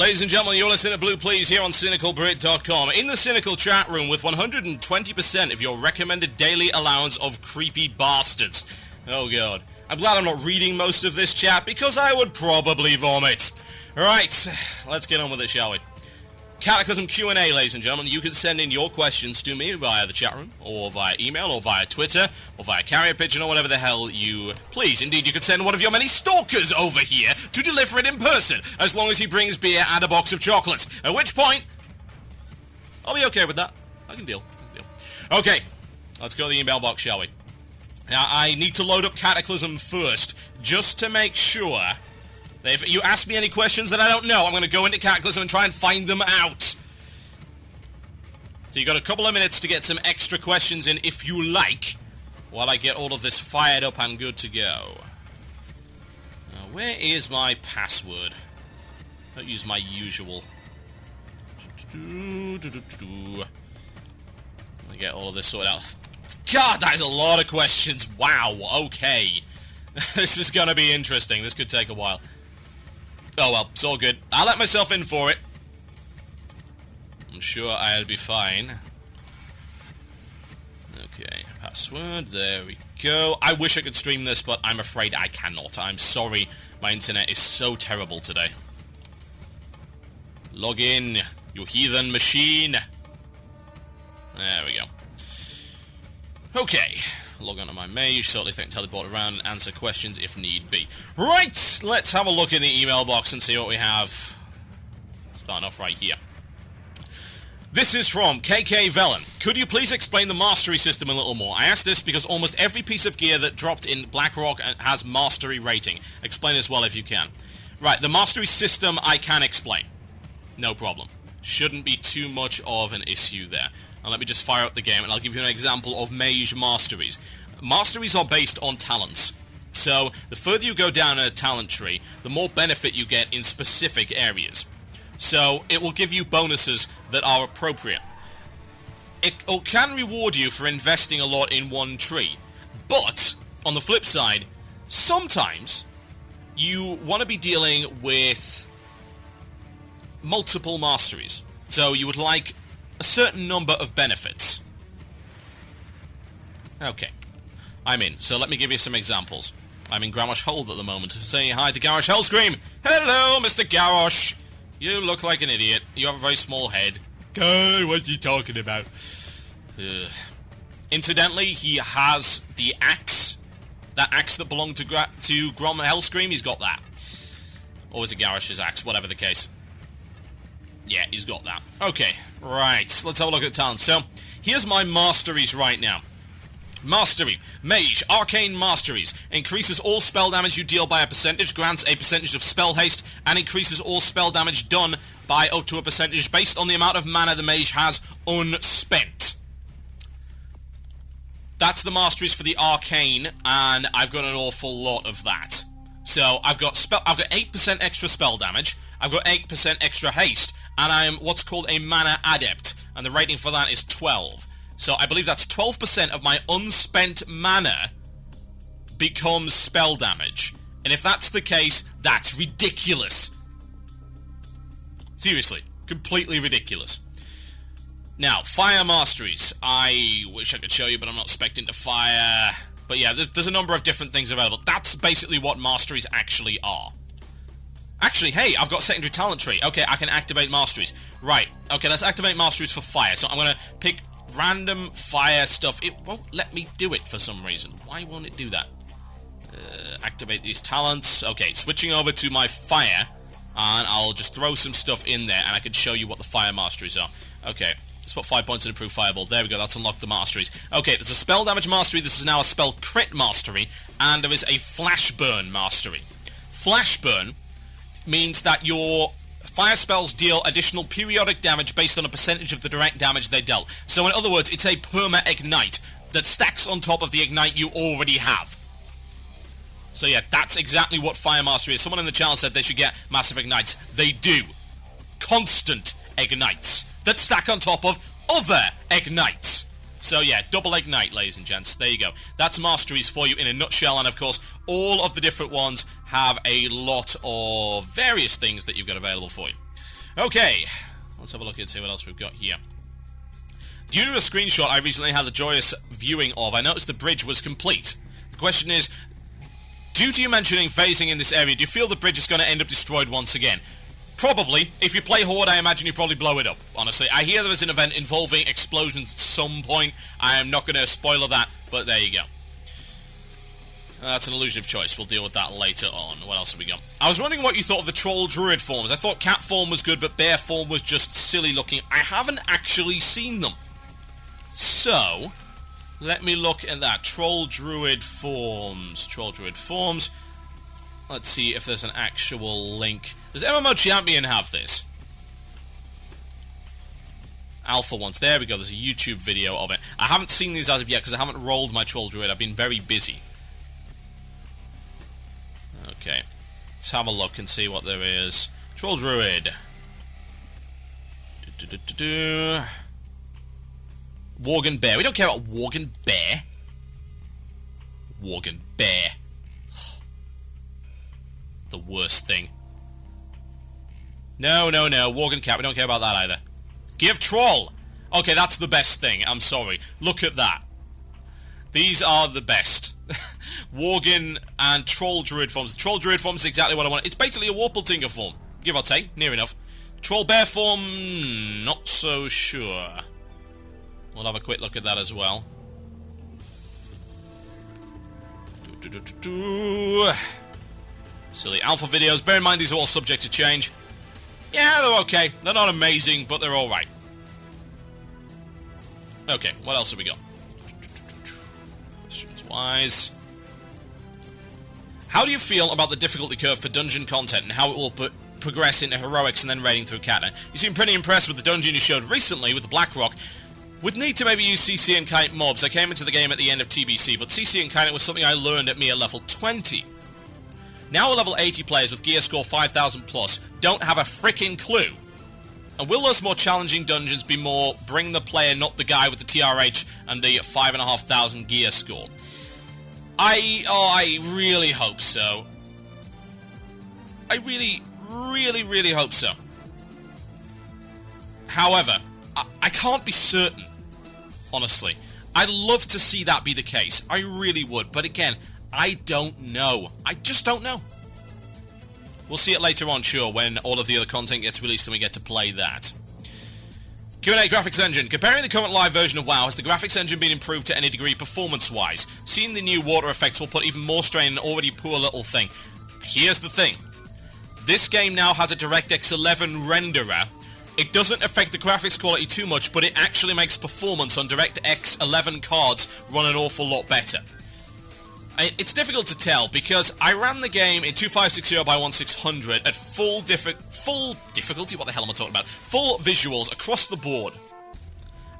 Ladies and gentlemen, you're listening to Blue Please here on CynicalBrit.com. In the Cynical chat room with 120% of your recommended daily allowance of creepy bastards. Oh god. I'm glad I'm not reading most of this chat because I would probably vomit. Right, let's get on with it, shall we? Cataclysm Q&A, ladies and gentlemen. You can send in your questions to me via the chat room, or via email, or via Twitter, or via carrier pigeon, or whatever the hell you please. Indeed, you could send one of your many stalkers over here to deliver it in person, as long as he brings beer and a box of chocolates. At which point, I'll be okay with that. I can deal. Okay, let's go to the email box, shall we? Now, I need to load up Cataclysm first, just to make sure... If you ask me any questions that I don't know, I'm going to go into Cataclysm and try and find them out. So you've got a couple of minutes to get some extra questions in, if you like, while I get all of this fired up and good to go. Now, where is my password? Don't use my usual. Let me get all of this sorted out. God, that is a lot of questions. Wow, okay. This is going to be interesting. This could take a while. Oh well, it's all good. I'll let myself in for it. I'm sure I'll be fine. Okay, password, there we go. I wish I could stream this, but I'm afraid I cannot. I'm sorry, my internet is so terrible today. Log in, you heathen machine. There we go. Okay. Log on to my mage, so at least I can teleport around and answer questions if need be. Right, let's have a look in the email box and see what we have. Starting off right here. This is from KK Velen. Could you please explain the mastery system a little more? I ask this because almost every piece of gear that dropped in Blackrock has mastery rating. Explain as well if you can. Right, the mastery system I can explain. No problem. Shouldn't be too much of an issue there. And let me just fire up the game, and I'll give you an example of mage masteries. Masteries are based on talents. So, the further you go down in a talent tree, the more benefit you get in specific areas. So, it will give you bonuses that are appropriate. It can reward you for investing a lot in one tree. But, on the flip side, sometimes you want to be dealing with multiple masteries. So, you would like a certain number of benefits. Okay. I'm in, so let me give you some examples. I'm in Garrosh Hold at the moment. Say hi to Garrosh Hellscream! Hello, Mr. Garrosh! You look like an idiot. You have a very small head. Oh, what are you talking about? Incidentally, he has the axe. That axe that belonged to Grom Hellscream, he's got that. Or is it Garrosh's axe? Whatever the case. Yeah, he's got that. Okay, right. Let's have a look at talents. So, here's my masteries right now. Mastery. Mage. Arcane Masteries. Increases all spell damage you deal by a percentage, grants a percentage of spell haste, and increases all spell damage done by up to a percentage based on the amount of mana the mage has unspent. That's the masteries for the Arcane, and I've got an awful lot of that. So, I've got 8% extra spell damage, I've got 8% extra haste, and I'm what's called a Mana Adept, and the rating for that is 12. So I believe that's 12% of my unspent mana becomes spell damage. And if that's the case, that's ridiculous. Seriously, completely ridiculous. Now, Fire Masteries. I wish I could show you, but I'm not spec'd to fire. But yeah, there's a number of different things available. That's basically what Masteries actually are. Actually, hey, I've got secondary talent tree. Okay, I can activate masteries. Right, okay, let's activate masteries for fire. So I'm going to pick random fire stuff. It won't let me do it for some reason. Why won't it do that? Activate these talents. Okay, switching over to my fire, and I'll just throw some stuff in there, and I can show you what the fire masteries are. Okay, let's put 5 points in improved fireball. There we go, that's unlocked the masteries. Okay, there's a spell damage mastery. This is now a spell crit mastery, and there is a flash burn mastery. Flash burn means that your fire spells deal additional periodic damage based on a percentage of the direct damage they dealt. So in other words, it's a perma-ignite that stacks on top of the ignite you already have. So yeah, that's exactly what Fire Mastery is. Someone in the channel said they should get massive ignites. They do. Constant ignites that stack on top of other ignites. So yeah, double ignite, ladies and gents. There you go. That's masteries for you in a nutshell, and of course, all of the different ones have a lot of various things that you've got available for you. Okay, let's have a look and see what else we've got here. Due to a screenshot I recently had the joyous viewing of, I noticed the bridge was complete. The question is, due to you mentioning phasing in this area, do you feel the bridge is going to end up destroyed once again? Probably. If you play Horde, I imagine you probably blow it up, honestly. I hear there is an event involving explosions at some point. I am not going to spoiler that, but there you go. That's an illusion of choice. We'll deal with that later on. What else have we got? I was wondering what you thought of the Troll Druid forms. I thought Cat form was good, but Bear form was just silly looking. I haven't actually seen them. So, let me look at that. Troll Druid forms. Troll Druid forms. Let's see if there's an actual link. Does MMO Champion have this? Alpha ones. There we go. There's a YouTube video of it. I haven't seen these as of yet because I haven't rolled my Troll Druid. I've been very busy. Okay, let's have a look and see what there is. Troll Druid. Worgen Bear. We don't care about Worgen Bear. Worgen Bear. The worst thing. No. Worgen Cat. We don't care about that either. Give Troll. Okay, that's the best thing. I'm sorry. Look at that. These are the best. Worgen and Troll Druid forms. The Troll Druid form is exactly what I want. It's basically a Warpletinker form. Give or take. Near enough. Troll Bear form, not so sure. We'll have a quick look at that as well. Silly alpha videos. Bear in mind these are all subject to change. Yeah, they're okay. They're not amazing, but they're alright. Okay, what else have we got? Questions-wise. How do you feel about the difficulty curve for dungeon content and how it will progress into heroics and then raiding through Cata? You seem pretty impressed with the dungeon you showed recently with the Blackrock. Would need to maybe use CC and Kite mobs. I came into the game at the end of TBC, but CC and Kite was something I learned at me at level 20. Now level 80 players with gear score 5,000 plus don't have a freaking clue. And will those more challenging dungeons be more bring the player, not the guy with the TRH and the 5,500 gear score? I really hope so. I really hope so. However, I can't be certain, honestly. I'd love to see that be the case. I really would. But again, I don't know. I just don't know. We'll see it later on, sure, when all of the other content gets released and we get to play that. Q&A graphics engine. Comparing the current live version of WoW, has the graphics engine been improved to any degree performance-wise? Seeing the new water effects will put even more strain on an already poor little thing. Here's the thing. This game now has a DirectX 11 renderer. It doesn't affect the graphics quality too much, but it actually makes performance on DirectX 11 cards run an awful lot better. It's difficult to tell because I ran the game in 2560 by 1600 at full difficulty. What the hell am I talking about? Full visuals across the board,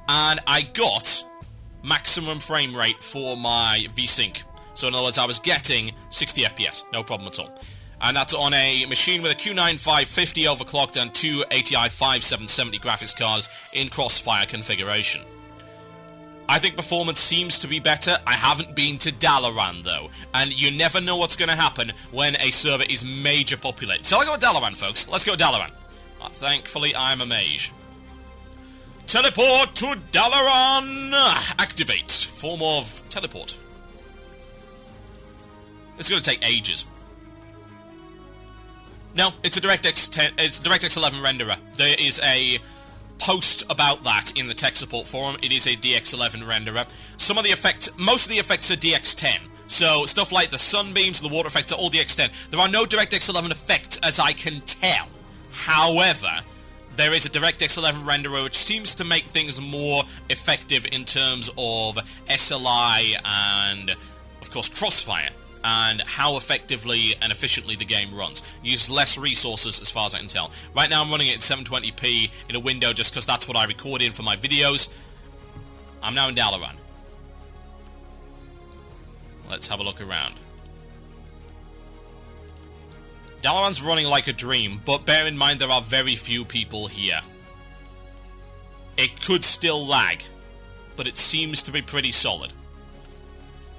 and I got maximum frame rate for my VSync. So in other words, I was getting 60 FPS, no problem at all. And that's on a machine with a Q9 550 overclocked and two ATI 5770 graphics cards in crossfire configuration. I think performance seems to be better. I haven't been to Dalaran, though, and you never know what's going to happen when a server is major populated. So I'll go with Dalaran, folks. Let's go Dalaran. Thankfully, I'm a mage. Teleport to Dalaran! Activate. Form of teleport. It's going to take ages. No, it's a DirectX 10. It's a DirectX 11 renderer. There is a post about that in the tech support forum. It is a DX11 renderer. Some of the effects, most of the effects are DX10. So stuff like the sunbeams, the water effects are all DX10. There are no DirectX 11 effects as I can tell. However, there is a DirectX 11 renderer which seems to make things more effective in terms of SLI and, of course, crossfire, and how effectively and efficiently the game runs. Use less resources as far as I can tell. Right now I'm running it at 720p in a window just because that's what I record in for my videos. I'm now in Dalaran. Let's have a look around. Dalaran's running like a dream, but bear in mind there are very few people here. It could still lag, but it seems to be pretty solid.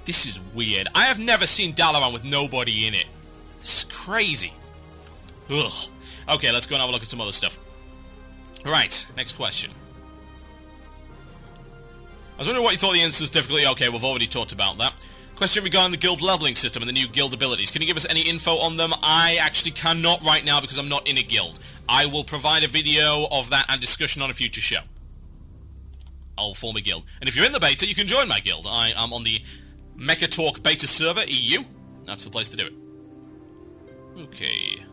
This is weird. I have never seen Dalaran with nobody in it. This is crazy. Ugh. Okay, let's go and have a look at some other stuff. Right, next question. I was wondering what you thought of the instance difficulty. Okay, we've already talked about that. Question regarding the guild leveling system and the new guild abilities. Can you give us any info on them? I actually cannot right now because I'm not in a guild. I will provide a video of that and discussion on a future show. I'll form a guild. And if you're in the beta, you can join my guild. I am on the Mecha Talk beta server, EU. That's the place to do it. Okay.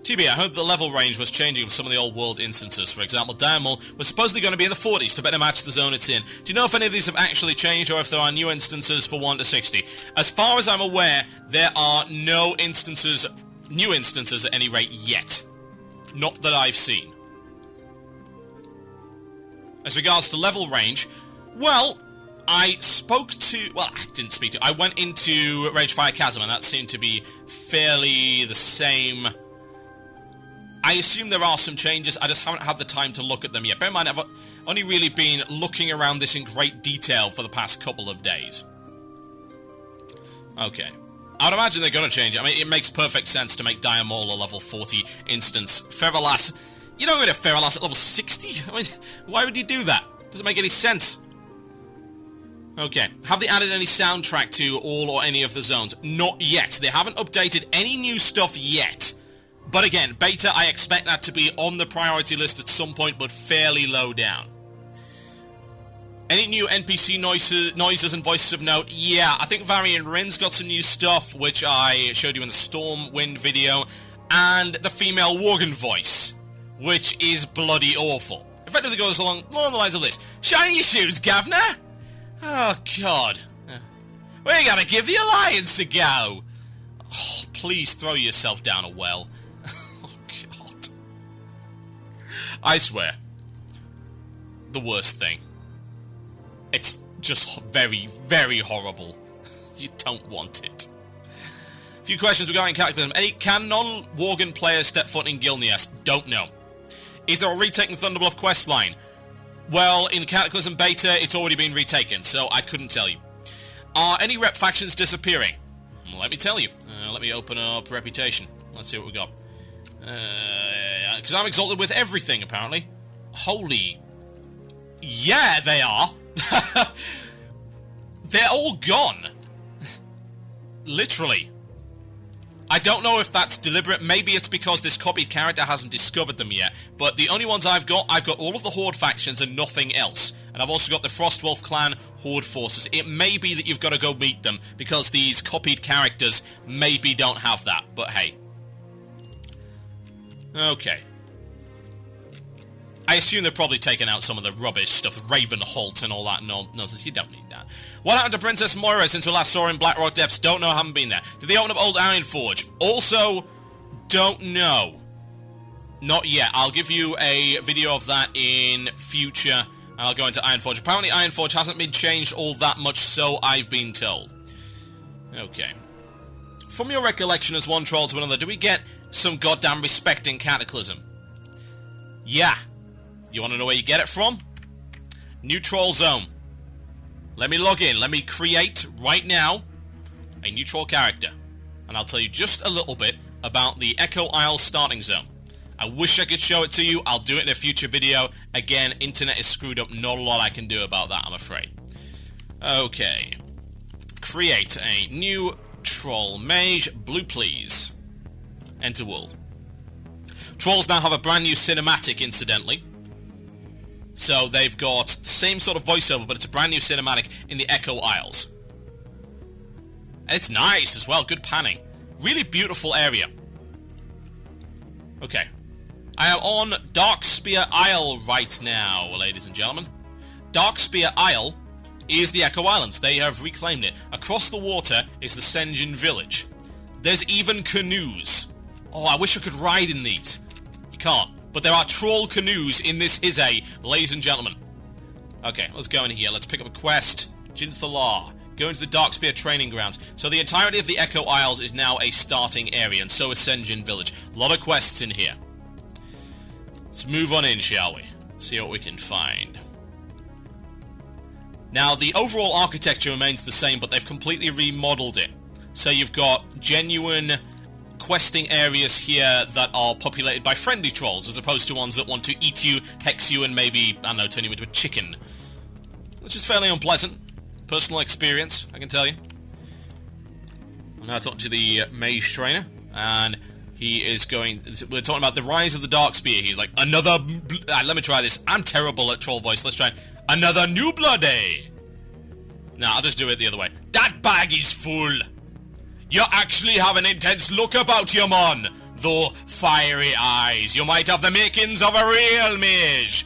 TB, I heard the level range was changing with some of the old world instances. For example, Diamond was supposedly going to be in the 40s to better match the zone it's in. Do you know if any of these have actually changed or if there are new instances for 1 to 60? As far as I'm aware, there are no instances, new instances at any rate yet. Not that I've seen. As regards to level range, well, I didn't speak to, I went into Ragefire Chasm and that seemed to be fairly the same. I assume there are some changes, I just haven't had the time to look at them yet. Bear in mind, I've only really been looking around this in great detail for the past couple of days. Okay. I would imagine they're going to change it. I mean, it makes perfect sense to make Diamol a level 40 instance. Feralass, you don't go to Feralass at level 60? I mean, why would you do that? Doesn't make any sense. Okay. Have they added any soundtrack to all or any of the zones? Not yet. They haven't updated any new stuff yet. But again, beta, I expect that to be on the priority list at some point, but fairly low down. Any new NPC noises and voices of note? Yeah, I think Varian Rin's got some new stuff, which I showed you in the Stormwind video, and the female Worgen voice, which is bloody awful. Effectively goes along the lines of this. Shine your shoes, Governor! Oh, God. We gotta give the Alliance a go! Oh, please throw yourself down a well. I swear. The worst thing. It's just very, very horrible. You don't want it. A few questions regarding Cataclysm. Can non-Worgen players step foot in Gilneas? Don't know. Is there a retaken Thunderbluff quest line? Well, in Cataclysm Beta, it's already been retaken, so I couldn't tell you. Are any rep factions disappearing? Well, let me tell you. Let me open up Reputation. Let's see what we got. Because I'm exalted with everything, apparently. Holy... Yeah, they are. They're all gone. Literally. I don't know if that's deliberate. Maybe it's because this copied character hasn't discovered them yet. But the only ones I've got all of the Horde factions and nothing else. And I've also got the Frostwolf clan Horde forces. It may be that you've got to go meet them, because these copied characters maybe don't have that. But hey. Okay. I assume they've probably taken out some of the rubbish stuff, Ravenholt and all that nonsense. You don't need that. What happened to Princess Moira since we last saw her in Blackrock Depths? Don't know, haven't been there. Did they open up Old Ironforge? Also, don't know. Not yet. I'll give you a video of that in future, and I'll go into Ironforge. Apparently Ironforge hasn't been changed all that much, so I've been told. Okay. From your recollection as one troll to another, do we get some goddamn respect in Cataclysm? Yeah. You want to know where you get it from? New troll zone. Let me log in. Let me create, right now, a new troll character. And I'll tell you just a little bit about the Echo Isle starting zone. I wish I could show it to you. I'll do it in a future video. Again, internet is screwed up. Not a lot I can do about that, I'm afraid. Okay. Create a new troll mage. Blue, please. Enter world. Trolls now have a brand new cinematic, incidentally. So they've got the same sort of voiceover, but it's a brand new cinematic in the Echo Isles. And it's nice as well, good panning. Really beautiful area. Okay. I am on Darkspear Isle right now, ladies and gentlemen. Darkspear Isle is the Echo Islands. They have reclaimed it. Across the water is the Senjin village. There's even canoes. Oh, I wish I could ride in these. You can't. But there are troll canoes in this Izay, ladies and gentlemen. Okay, let's go in here. Let's pick up a quest. Jinthalar. Go into the Darkspear training grounds. So the entirety of the Echo Isles is now a starting area, and so is Senjin Village. A lot of quests in here. Let's move on in, shall we? See what we can find. Now, the overall architecture remains the same, but they've completely remodeled it. So you've got genuine questing areas here that are populated by friendly trolls, as opposed to ones that want to eat you, hex you, and maybe, I don't know, turn you into a chicken. Which is fairly unpleasant. Personal experience, I can tell you. I'm now talking to the mage trainer, and he is going... We're talking about the rise of the dark spear. He's like, another... let me try this. I'm terrible at troll voice. Let's try it. Another new bloody. Nah, I'll just do it the other way. That bag is full. You actually have an intense look about you, man. Though fiery eyes. You might have the makings of a real mage.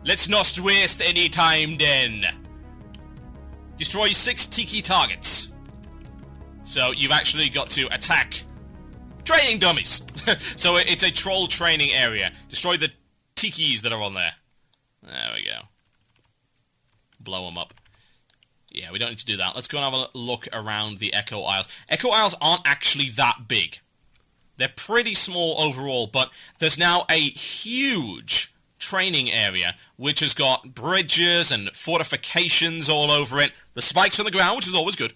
Let's not waste any time then. Destroy 6 tiki targets. So you've actually got to attack training dummies. So it's a troll training area. Destroy the tikis that are on there. There we go. Blow them up. Yeah, we don't need to do that. Let's go and have a look around the Echo Isles. Echo Isles aren't actually that big. They're pretty small overall, but there's now a huge training area which has got bridges and fortifications all over it. The spikes on the ground, which is always good.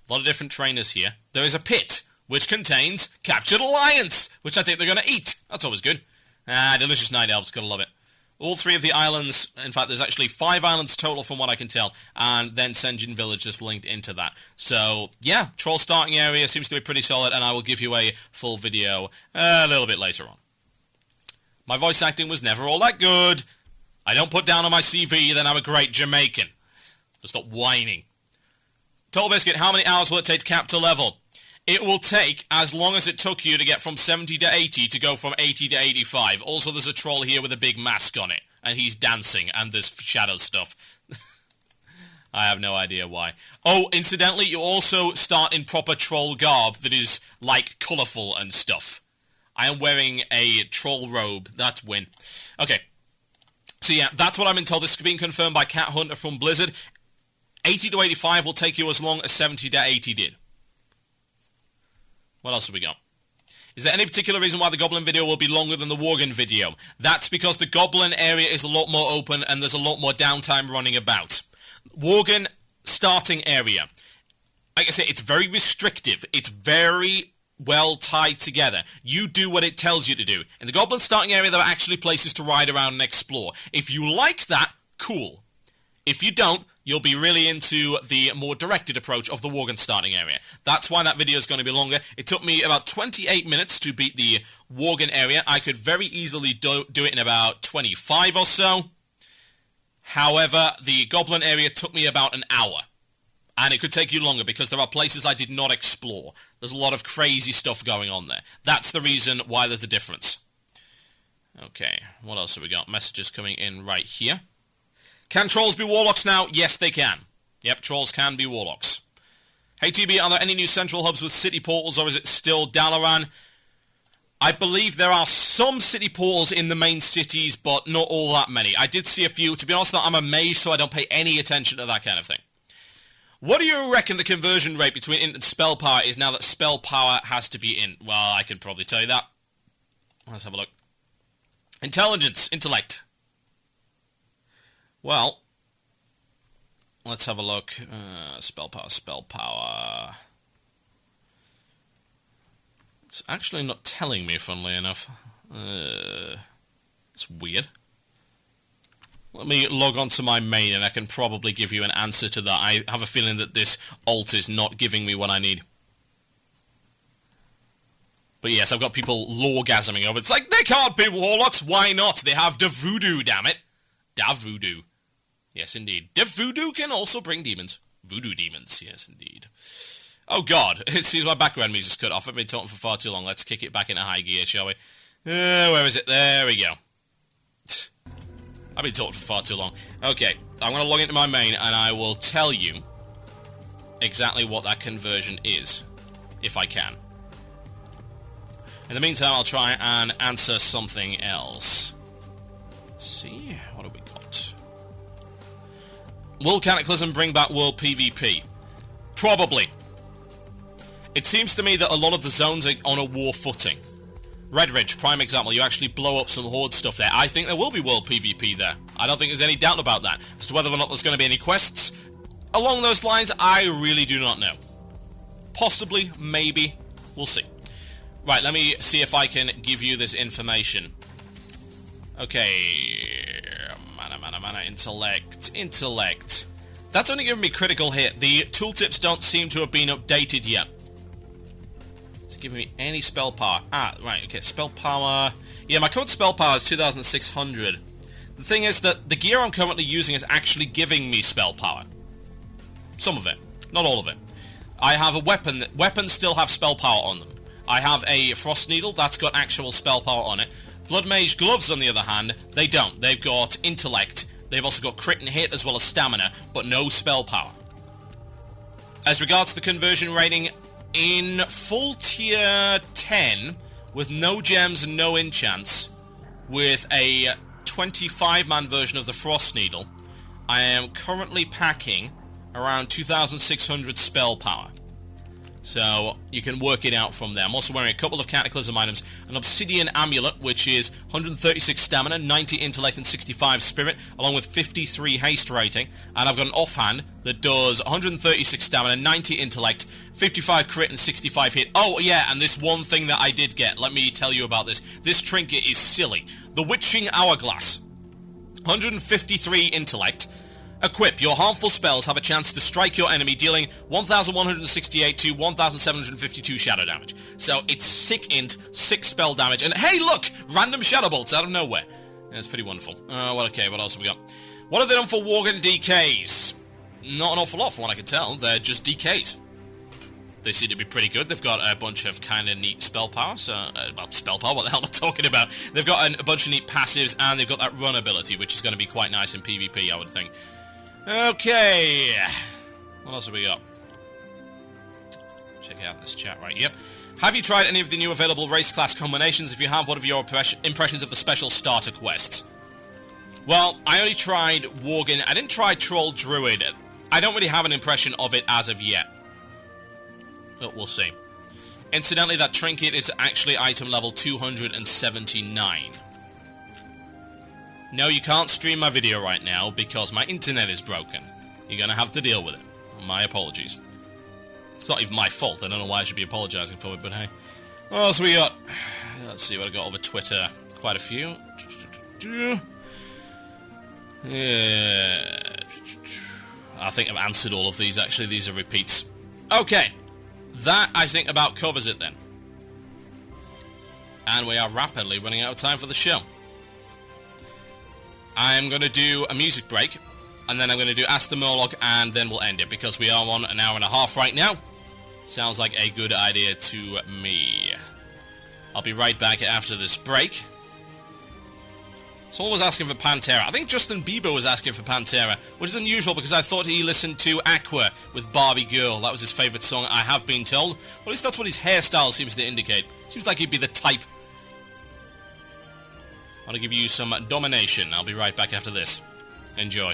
A lot of different trainers here. There is a pit which contains captured alliance, which I think they're going to eat. That's always good. Delicious night elves, gotta love it. All 3 of the islands, in fact there's actually 5 islands total from what I can tell, and then Senjin Village just linked into that. So, yeah, troll starting area seems to be pretty solid, and I will give you a full video a little bit later on. My voice acting was never all that good. I don't put down on my CV that I'm a great Jamaican. So stop whining. Toll Biscuit, how many hours will it take to cap to level? It will take as long as it took you to get from 70 to 80 to go from 80 to 85. Also, there's a troll here with a big mask on it, and he's dancing, and there's shadow stuff. I have no idea why. Oh, incidentally, you also start in proper troll garb that is, like, colourful and stuff. I am wearing a troll robe. That's win. Okay. So, yeah, that's what I've been told. This is being confirmed by Cat Hunter from Blizzard. 80 to 85 will take you as long as 70 to 80 did. What else have we got? Is there any particular reason why the Goblin video will be longer than the Worgen video? That's because the Goblin area is a lot more open and there's a lot more downtime running about. Worgen starting area. Like I say, it's very restrictive. It's very well tied together. You do what it tells you to do. In the Goblin starting area, there are actually places to ride around and explore. If you like that, cool. If you don't, you'll be really into the more directed approach of the Worgen starting area. That's why that video is going to be longer. It took me about 28 minutes to beat the Worgen area. I could very easily do it in about 25 or so. However, the Goblin area took me about an hour. And it could take you longer because there are places I did not explore. There's a lot of crazy stuff going on there. That's the reason why there's a difference. Okay, what else have we got? Messages coming in right here. Can trolls be warlocks now? Yes, they can. Yep, trolls can be warlocks. Hey, TB, are there any new central hubs with city portals, or is it still Dalaran? I believe there are some city portals in the main cities, but not all that many. I did see a few. To be honest, I'm a mage, so I don't pay any attention to that kind of thing. What do you reckon the conversion rate between int and spell power is now that spell power has to be int? Well, I can probably tell you that. Let's have a look. Intelligence, intellect. Well, let's have a look. Spell power, spell power. It's actually not telling me, funnily enough. It's weird. Let me log on to my main and I can probably give you an answer to that. I have a feeling that this alt is not giving me what I need. But yes, I've got people lore-gasming over. It's like, they can't be warlocks, why not? They have the voodoo, damn it. Da voodoo. Yes, indeed. The voodoo can also bring demons. Voodoo demons, yes, indeed. Oh, God. It seems my background music's cut off. I've been talking for far too long. Let's kick it back into high gear, shall we? Where is it? There we go. I've been talking for far too long. Okay, I'm going to log into my main, and I will tell you exactly what that conversion is, if I can. In the meantime, I'll try and answer something else. Let's see, what have we got? Will Cataclysm bring back World PvP? Probably. It seems to me that a lot of the zones are on a war footing. Red Ridge, prime example, you actually blow up some Horde stuff there. I think there will be World PvP there. I don't think there's any doubt about that. As to whether or not there's going to be any quests along those lines, I really do not know. Possibly, maybe. We'll see. Right, let me see if I can give you this information. Okay. Mana, intellect. That's only giving me critical hit. The tooltips don't seem to have been updated yet. It's giving me any spell power. Ah, right, okay, spell power. Yeah, my current spell power is 2,600. The thing is that the gear I'm currently using is actually giving me spell power. Some of it, not all of it. I have a weapon. Weapons still have spell power on them. I have a Frost Needle that's got actual spell power on it. Blood Mage Gloves, on the other hand, they don't. They've got intellect. They've also got crit and hit as well as stamina, but no spell power. As regards to the conversion rating, in full tier 10, with no gems and no enchants, with a 25-man version of the Frost Needle, I am currently packing around 2,600 spell power. So you can work it out from there. I'm also wearing a couple of Cataclysm items, an Obsidian Amulet, which is 136 stamina, 90 intellect, and 65 spirit, along with 53 haste rating. And I've got an offhand that does 136 stamina, 90 intellect, 55 crit, and 65 hit. Oh, yeah, and this one thing that I did get, let me tell you about this. This trinket is silly. The Witching Hourglass. 153 intellect. Equip. Your harmful spells have a chance to strike your enemy, dealing 1,168 to 1,752 shadow damage. So it's sick int, 6 spell damage, and hey look! Random shadow bolts out of nowhere. That's pretty wonderful. Okay, what else have we got? What have they done for Worgen DKs? Not an awful lot from what I can tell. They're just DKs. They seem to be pretty good. They've got a bunch of kind of neat spell power. Spell power, what the hell am I talking about? They've got a bunch of neat passives, and they've got that run ability, which is going to be quite nice in PvP, I would think. Okay. What else have we got? Check out this chat right. Yep. Have you tried any of the new available race class combinations? If you have, what are your impressions of the special starter quests? Well, I only tried Worgen. I didn't try Troll Druid. I don't really have an impression of it as of yet. But we'll see. Incidentally, that trinket is actually item level 279. No, you can't stream my video right now because my internet is broken. You're going to have to deal with it. My apologies. It's not even my fault. I don't know why I should be apologizing for it, but hey. What else we got? Let's see what I got over Twitter. Quite a few. Yeah. I think I've answered all of these, actually. These are repeats. Okay. That, I think, about covers it then. And we are rapidly running out of time for the show. I'm going to do a music break, and then I'm going to do Ask the Murloc, and then we'll end it, because we are on an hour and a half right now. Sounds like a good idea to me. I'll be right back after this break. Someone was asking for Pantera. I think Justin Bieber was asking for Pantera, which is unusual because I thought he listened to Aqua with Barbie Girl. That was his favourite song, I have been told. Or at least that's what his hairstyle seems to indicate. Seems like he'd be the type. I'll give you some domination. I'll be right back after this. Enjoy.